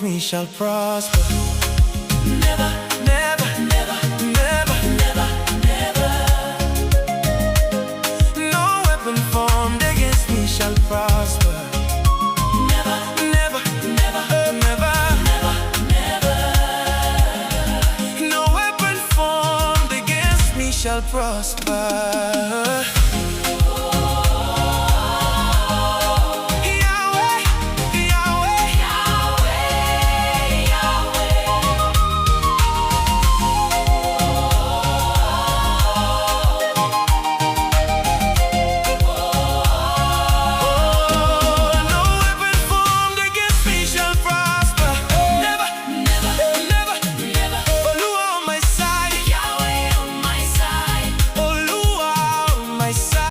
against me shall prosper. Never, Never, never, never, never, never. no weapon formed against me shall prosper. Never, Never, never, never, never, never. no weapon formed against me shall prosper.